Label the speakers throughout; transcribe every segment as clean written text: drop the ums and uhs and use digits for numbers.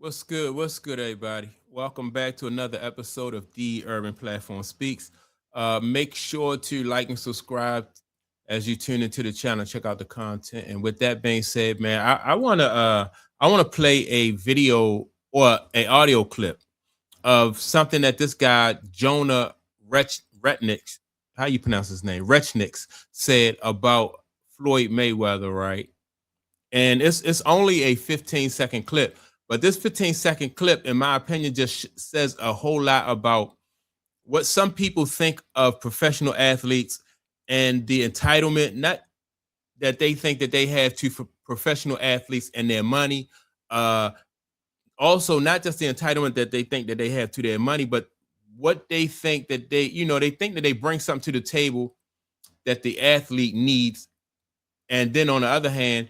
Speaker 1: What's good? What's good, everybody? Welcome back to another episode of The Urban Platform Speaks. Make sure to like and subscribe as you tune into the channel. Check out the content. And with that being said, man, I wanna play a video or a audio clip of something that this guy Jonah Retnick, how you pronounce his name, Retnick, said about Floyd Mayweather, right? And it's only a 15-second clip, but this 15-second clip, in my opinion, just says a whole lot about what some people think of professional athletes and the entitlement, not that they think that they have to for professional athletes and their money. Uh, Also, not just the entitlement that they think that they have to their money, but what they think that they think that they bring something to the table that the athlete needs. And then on the other hand,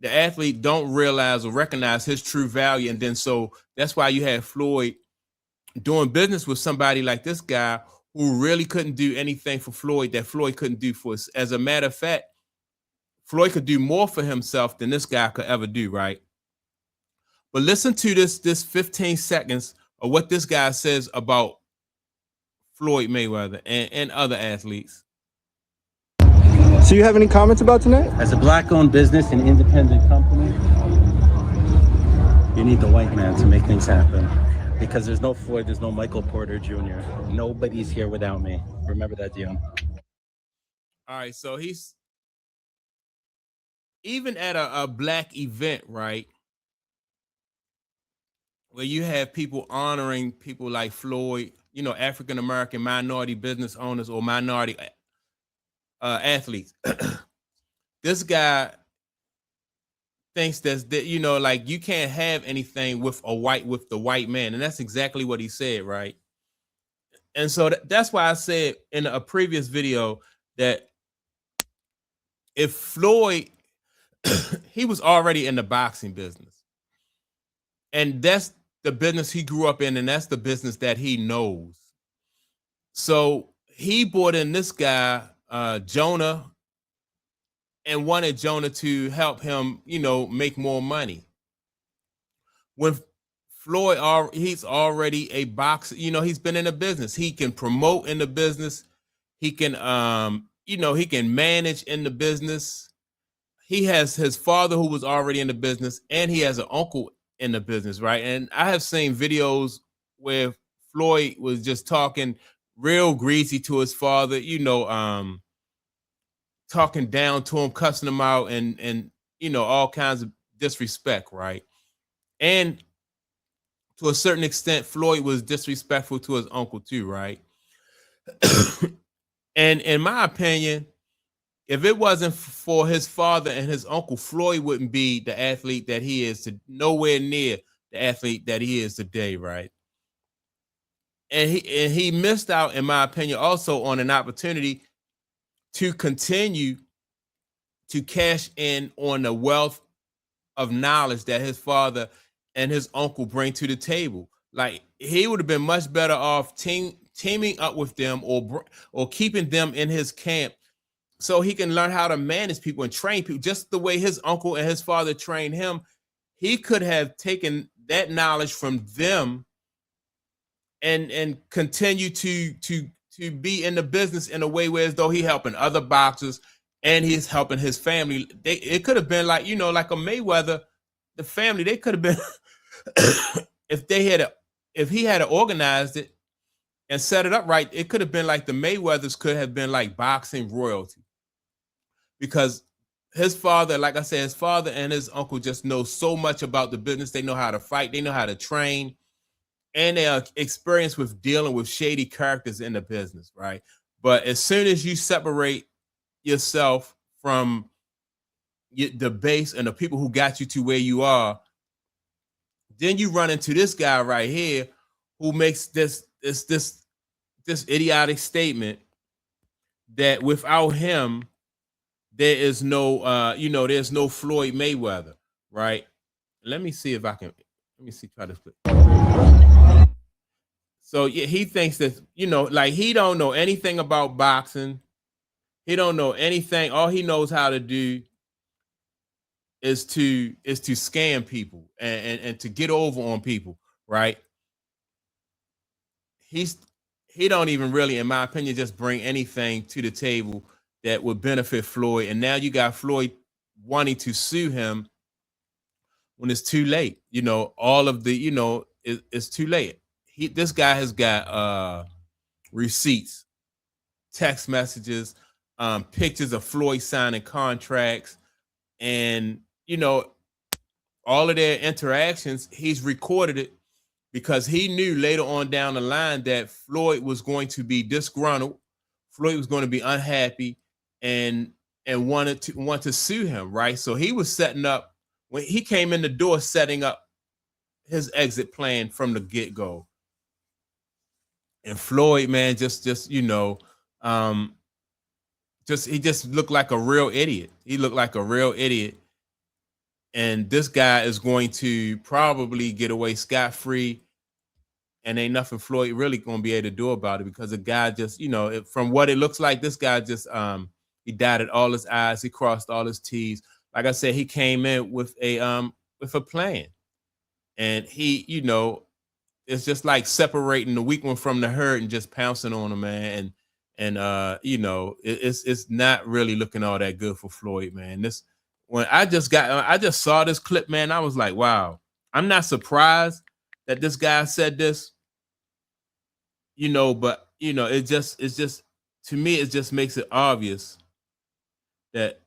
Speaker 1: the athlete don't realize or recognize his true value. And then so that's why you have Floyd doing business with somebody like this guy who really couldn't do anything for Floyd that Floyd couldn't do for us. As a matter of fact, Floyd could do more for himself than this guy could ever do, right? But listen to this 15 seconds of what this guy says about Floyd Mayweather and other athletes.
Speaker 2: So you have any comments about tonight?
Speaker 3: As a black-owned business and independent company, you need the white man to make things happen. Because there's no Floyd, there's no Michael Porter Jr. Nobody's here without me. Remember that, Dion.
Speaker 1: All right, so he's even at a black event, right? Where you have people honoring people like Floyd, African American minority business owners or minority athletes. This guy thinks that like you can't have anything with the white man, and that's exactly what he said, right? And so that's why I said in a previous video that if Floyd, he was already in the boxing business, and that's the business he grew up in, and that's the business that he knows. So he brought in this guy, Jonah, and wanted Jonah to help him, make more money. When Floyd, he's already a boxer, he's been in the business. He can promote in the business. He can, he can manage in the business. He has his father who was already in the business, and he has an uncle in the business, right? And I have seen videos where Floyd was just talking real greasy to his father, talking down to him, cussing him out, and all kinds of disrespect, right? And to a certain extent, Floyd was disrespectful to his uncle too, right? And in my opinion, if it wasn't for his father and his uncle, Floyd wouldn't be the athlete that he is, nowhere near the athlete that he is today, right? And he missed out, in my opinion, also on an opportunity to continue to cash in on the wealth of knowledge that his father and his uncle bring to the table. Like, he would have been much better off teaming up with them or keeping them in his camp so he can learn how to manage people and train people just the way his uncle and his father trained him. He could have taken that knowledge from them and continue to be in the business in a way where as though he helping other boxers and he's helping his family. It could have been like, like a Mayweather, the family, they could have been if he had organized it and set it up right, it could have been like the Mayweathers could have been like boxing royalty. Because his father, like I said, his father and his uncle just know so much about the business. They know how to fight, they know how to train, and they are experienced with dealing with shady characters in the business, right? But as soon as you separate yourself from the base and the people who got you to where you are, then you run into this guy right here who makes this idiotic statement that without him, there is no, there's no Floyd Mayweather, right? Let me see, try this quick. So yeah, he thinks that, like he don't know anything about boxing. He don't know anything. All he knows how to do is to scam people and to get over on people, right? He's he don't even really, in my opinion, just bring anything to the table that would benefit Floyd. And now you got Floyd wanting to sue him when it's too late. All of the, it's too late. This guy has got receipts, text messages, pictures of Floyd signing contracts, and all of their interactions. He's recorded it because he knew later on down the line that Floyd was going to be disgruntled. Floyd was going to be unhappy and want to sue him, right? So he was setting up, when he came in the door, setting up his exit plan from the get-go. And Floyd, man, he just looked like a real idiot. He looked like a real idiot. And this guy is going to probably get away scot-free, and ain't nothing Floyd really gonna be able to do about it, because the guy just, from what it looks like, this guy just he dotted all his I's, he crossed all his T's. Like I said, he came in with a plan. And he, it's just like separating the weak one from the herd and just pouncing on him, man. It's not really looking all that good for Floyd, man. When I just saw this clip, man, I was like, wow. I'm not surprised that this guy said this, but it's just to me, it just makes it obvious that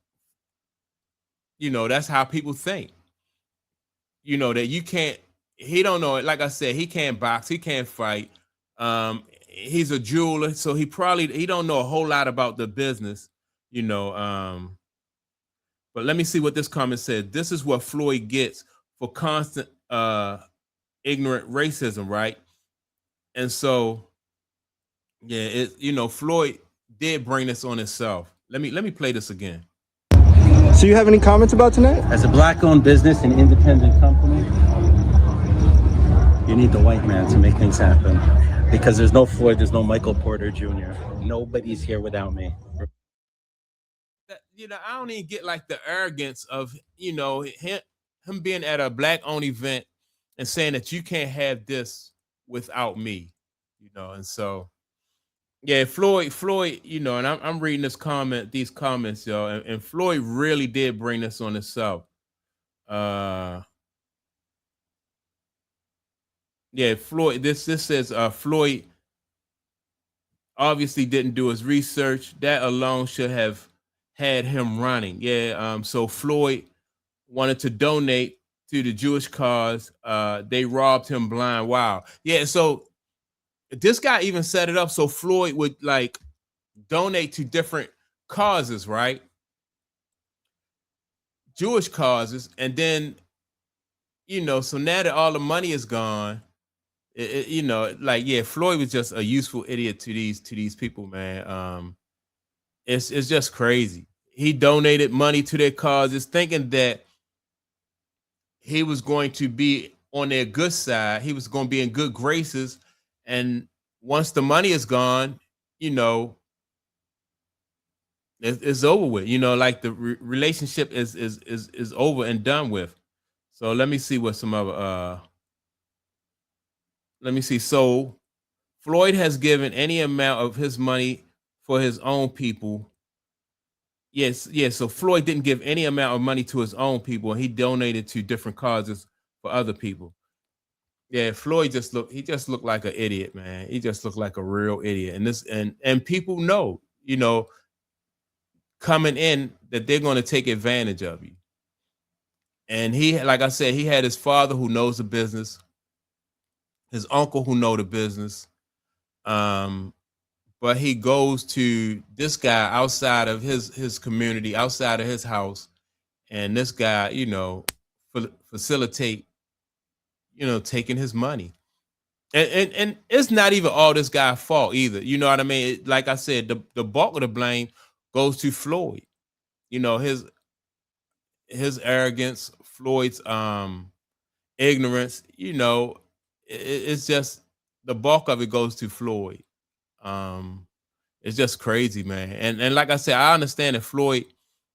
Speaker 1: that's how people think. That you can't, he don't know it. Like I said, he can't box, he can't fight. He's a jeweler, so he don't know a whole lot about the business, but let me see what this comment said. This is what Floyd gets for constant ignorant racism, right? And so, yeah, Floyd did bring this on himself. Let me play this again.
Speaker 2: So you have any comments about tonight?
Speaker 3: As a black-owned business and independent company, you need the white man to make things happen. Because there's no Floyd, there's no Michael Porter Jr. Nobody's here without me.
Speaker 1: I don't even get like the arrogance of, him being at a black-owned event and saying that you can't have this without me, and so, yeah, Floyd, and I'm reading these comments, y'all, and Floyd really did bring this on himself. Yeah, Floyd, this says Floyd obviously didn't do his research. That alone should have had him running. Yeah, so Floyd wanted to donate to the Jewish cause. They robbed him blind. Wow. Yeah, so this guy even set it up so Floyd would like donate to different causes, right? Jewish causes. And then, so now that all the money is gone, Floyd was just a useful idiot to these people, man. It's just crazy. He donated money to their causes, thinking that he was going to be on their good side. He was going to be in good graces. And once the money is gone, it's over with. Like the relationship is over and done with. So let me see what some other. Let me see. So Floyd has given any amount of his money for his own people. Yes. So Floyd didn't give any amount of money to his own people. He donated to different causes for other people. Yeah, Floyd just looked like an idiot, man. He just looked like a real idiot. And people know, coming in, that they're going to take advantage of you. And he, like I said, he had his father who knows the business, his uncle who know the business. But he goes to this guy outside of his community, outside of his house, and this guy, facilitate, taking his money. And it's not even all this guy's fault either. You know what I mean? Like I said, the bulk of the blame goes to Floyd. His arrogance, Floyd's ignorance. It's just the bulk of it goes to Floyd. It's just crazy, man. And like I said, I understand that Floyd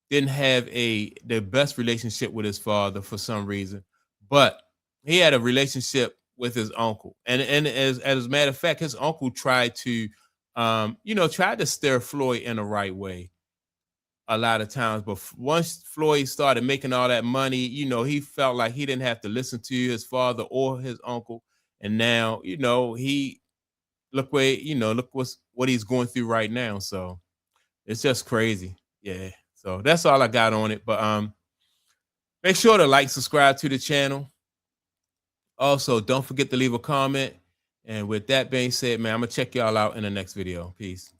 Speaker 1: didn't have the best relationship with his father for some reason, but he had a relationship with his uncle. And as a matter of fact, his uncle tried to tried to steer Floyd in the right way a lot of times. But once Floyd started making all that money, he felt like he didn't have to listen to his father or his uncle. And now, he look what he's going through right now. So it's just crazy. Yeah. So that's all I got on it. But make sure to like, subscribe to the channel. Also, don't forget to leave a comment. And with that being said, man, I'm gonna check y'all out in the next video. Peace.